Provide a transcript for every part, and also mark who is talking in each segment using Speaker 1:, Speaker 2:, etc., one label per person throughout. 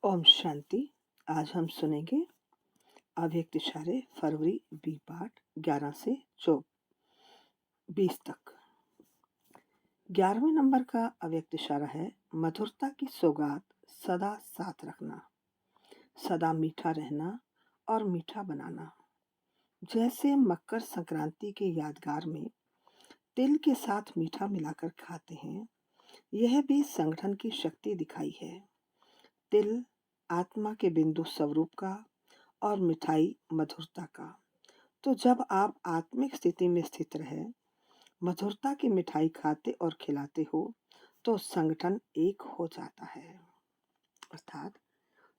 Speaker 1: ओम शांति। आज हम सुनेंगे अव्यक्त इशारे फरवरी बी पाठ 11 से 20 तक। 11वें नंबर का अव्यक्त इशारा है मधुरता की सौगात सदा साथ रखना, सदा मीठा रहना और मीठा बनाना। जैसे मकर संक्रांति के यादगार में तिल के साथ मीठा मिलाकर खाते हैं, यह भी संगठन की शक्ति दिखाई है। तिल आत्मा के बिंदु स्वरूप का और मिठाई मधुरता का। तो जब आप आत्मिक स्थिति में स्थित रहे, मधुरता की मिठाई खाते और खिलाते हो, तो संगठन एक हो जाता है। अर्थात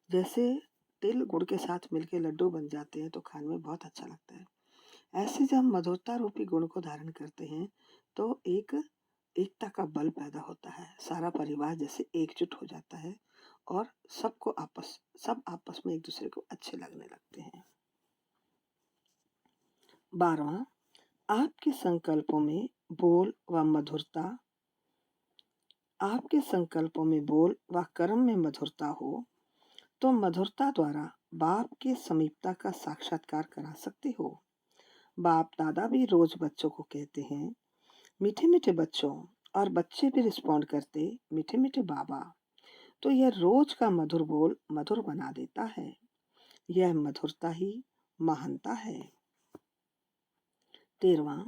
Speaker 1: जैसे तिल गुड़ के साथ मिलके लड्डू बन जाते हैं तो खाने में बहुत अच्छा लगता है। ऐसे जब मधुरता रूपी गुण को धारण करते हैं तो एकता का बल पैदा होता है। सारा परिवार जैसे एकजुट हो जाता है और सब आपस में एक दूसरे को अच्छे लगने लगते हैं। 12वां, आपके संकल्पों में बोल व मधुरता, आपके संकल्पों में बोल व कर्म में मधुरता हो तो मधुरता द्वारा बाप की समीपता का साक्षात्कार करा सकते हो। बाप दादा भी रोज बच्चों को कहते हैं मीठे मीठे बच्चों, और बच्चे भी रिस्पॉन्ड करते मीठे मीठे बाबा। तो यह रोज का मधुर बोल मधुर बना देता है। यह मधुरता ही महानता है। 13वां,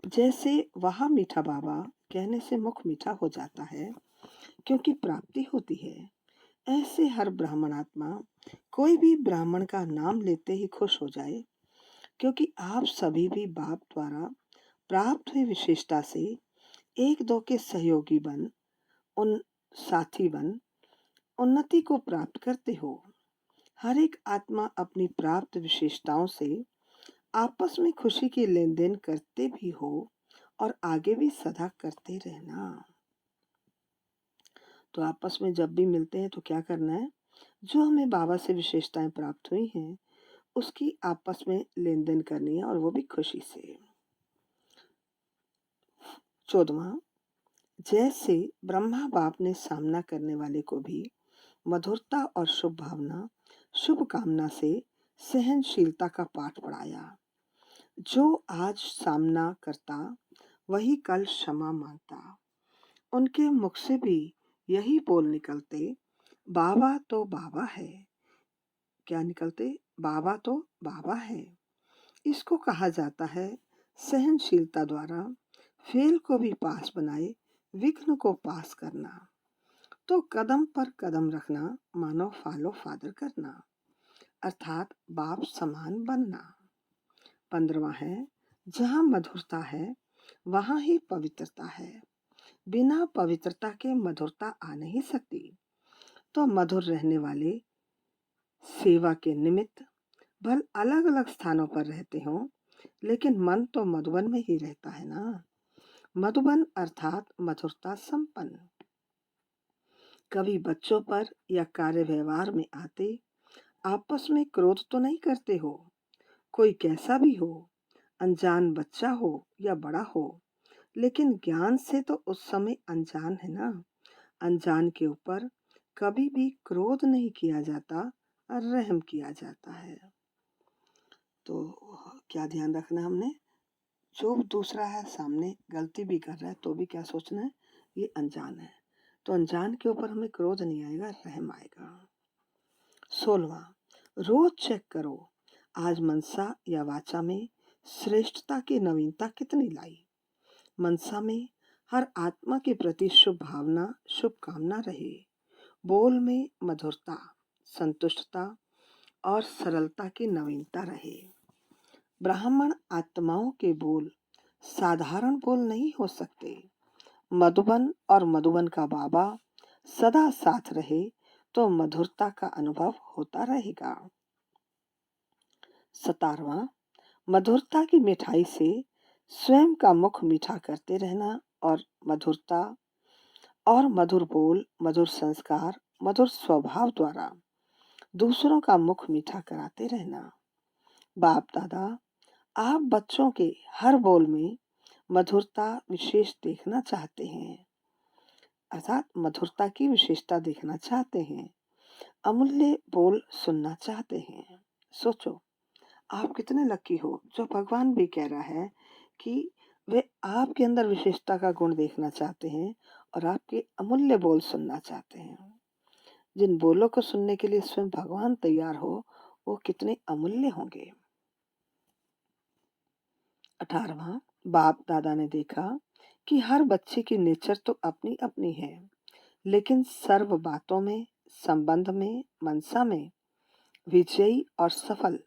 Speaker 1: जैसे वह मीठा बाबा कहने से मुख मीठा हो जाता है क्योंकि प्राप्ति होती है, ऐसे हर ब्राह्मण आत्मा कोई भी ब्राह्मण का नाम लेते ही खुश हो जाए, क्योंकि आप सभी भी बाप द्वारा प्राप्त हुई विशेषता से एक दो के सहयोगी बन उन साथी बन उन्नति को प्राप्त करते हो। हर एक आत्मा अपनी प्राप्त विशेषताओं से आपस में खुशी की लेन देन करते भी हो और आगे भी सदा करते रहना। तो आपस में जब भी मिलते हैं तो क्या करना है, जो हमें बाबा से विशेषताएं प्राप्त हुई हैं उसकी आपस में लेन देन करनी है, और वो भी खुशी से। 14वां, जैसे ब्रह्मा बाप ने सामना करने वाले को भी मधुरता और शुभ भावना शुभ कामना से सहनशीलता का पाठ पढ़ाया। जो आज सामना करता वही कल क्षमा मांगता। उनके मुख से भी यही बोल निकलते, बाबा तो बाबा है। क्या निकलते? बाबा तो बाबा है। इसको कहा जाता है सहनशीलता द्वारा फेल को भी पास बनाए विघ्न को पास करना। तो कदम पर कदम रखना मानो फॉलो फादर करना, अर्थात बाप समान बनना। 15वां है, जहाँ मधुरता है वहाँ ही पवित्रता है। बिना पवित्रता के मधुरता आ नहीं सकती। तो मधुर रहने वाले सेवा के निमित्त भल अलग अलग स्थानों पर रहते हों, लेकिन मन तो मधुबन में ही रहता है ना। मधुबन अर्थात मधुरता संपन्न। कभी बच्चों पर या कार्य व्यवहार में आते आपस में क्रोध तो नहीं करते हो। कोई कैसा भी हो, अनजान बच्चा हो या बड़ा हो, लेकिन ज्ञान से तो उस समय अनजान है ना। अनजान के ऊपर कभी भी क्रोध नहीं किया जाता और रहम किया जाता है। तो क्या ध्यान रखना हमने, जो दूसरा है सामने गलती भी कर रहा है तो भी क्या सोचना है, ये अनजान है। तो अनजान के ऊपर हमें क्रोध नहीं आएगा, रहम आएगा। 16वां, रोज चेक करो आज मनसा या वाचा में श्रेष्ठता की नवीनता कितनी लाई। मनसा में हर आत्मा के प्रति शुभ भावना शुभ कामना रहे। बोल में मधुरता संतुष्टता और सरलता की नवीनता रहे। ब्राह्मण आत्माओं के बोल साधारण बोल नहीं हो सकते। मधुबन और मधुबन का बाबा सदा साथ रहे तो मधुरता का अनुभव होता रहेगा। 17वां, मधुरता की मिठाई से स्वयं का मुख मीठा करते रहना और मधुरता और मधुर बोल मधुर संस्कार मधुर स्वभाव द्वारा दूसरों का मुख मीठा कराते रहना। बाप दादा आप बच्चों के हर बोल में मधुरता विशेष देखना चाहते हैं, अर्थात मधुरता की विशेषता देखना चाहते हैं। अमूल्य बोल सुनना चाहते हैं। सोचो, आप कितने लकी हो जो भगवान भी कह रहा है कि वे आपके अंदर विशेषता का गुण देखना चाहते हैं और आपके अमूल्य बोल सुनना चाहते हैं। जिन बोलों को सुनने के लिए स्वयं भगवान तैयार हो, वो कितने अमूल्य होंगे। 18वां, बाप दादा ने देखा कि हर बच्चे की नेचर तो अपनी अपनी है, लेकिन सर्व बातों में, संबंध में, मनसा में विजयी और सफल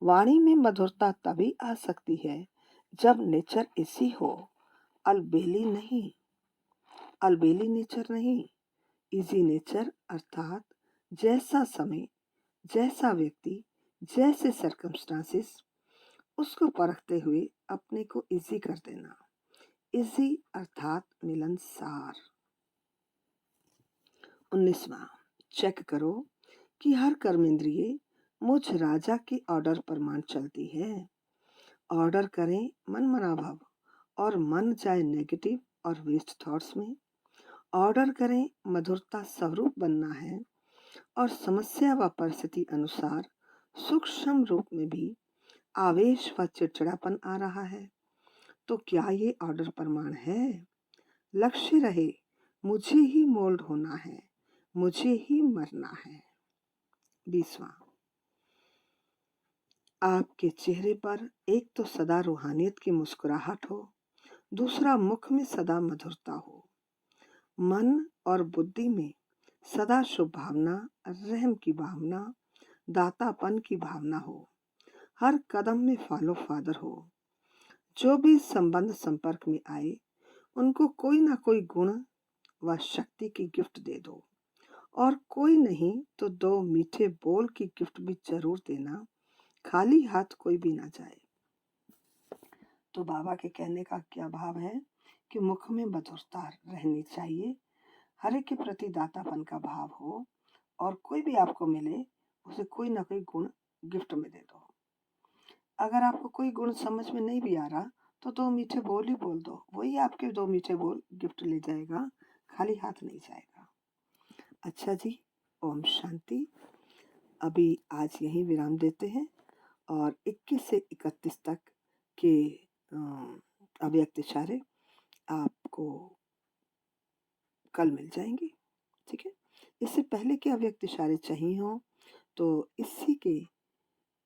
Speaker 1: वाणी में मधुरता तभी आ सकती है जब नेचर ऐसी हो, अलबेली नहीं, अलबेली नेचर नहीं, इजी नेचर अर्थात जैसा समय, जैसा व्यक्ति, जैसे सर्कमस्टांसेस, उसको परखते हुए अपने को इजी कर देना। इजी अर्थात मिलनसार। 19वां, चेक करो कि हर कर्मेंद्रिय मुझ राजा के ऑर्डर पर मान चलती है। ऑर्डर करें मन मना भाव और मन जाए नेगेटिव और वेस्ट थॉट्स में। ऑर्डर करें मधुरता स्वरूप बनना है और समस्या व परिस्थिति अनुसार सूक्ष्म रूप में भी आवेश व चिड़चिड़ापन आ रहा है, तो क्या ये ऑर्डर प्रमाण है? लक्ष्य रहे, मुझे ही मोल्ड होना है, मुझे ही मरना है। 20वां, आपके चेहरे पर एक तो सदा रूहानियत की मुस्कुराहट हो, दूसरा मुख में सदा मधुरता हो, मन और बुद्धि में सदा शुभ भावना, रहम की भावना, दातापन की भावना हो, हर कदम में फॉलो फादर हो। जो भी संबंध संपर्क में आए उनको कोई ना कोई गुण व शक्ति की गिफ्ट दे दो, और कोई नहीं तो 2 मीठे बोल की गिफ्ट भी जरूर देना, खाली हाथ कोई भी ना जाए। तो बाबा के कहने का क्या भाव है कि मुख में मधुरता रहनी चाहिए, हर एक के प्रति दातापन का भाव हो, और कोई भी आपको मिले उसे कोई ना कोई गुण गिफ्ट में दे दो। अगर आपको कोई गुण समझ में नहीं भी आ रहा तो 2 मीठे बोल ही बोल दो, वही आपके 2 मीठे बोल गिफ्ट ले जाएगा, खाली हाथ नहीं जाएगा। अच्छा जी, ओम शांति। अभी आज यहीं विराम देते हैं और 21 से 31 तक के अव्यक्त इशारे आपको कल मिल जाएंगे। ठीक है, इससे पहले के अव्यक्त इशारे चाहिए हो तो इसी के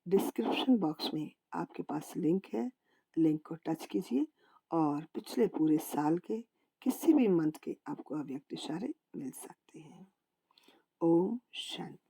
Speaker 1: डिस्क्रिप्शन बॉक्स में आपके पास लिंक है, लिंक को टच कीजिए और पिछले पूरे साल के किसी भी मंथ के आपको अव्यक्त इशारे मिल सकते हैं। ओम शांति।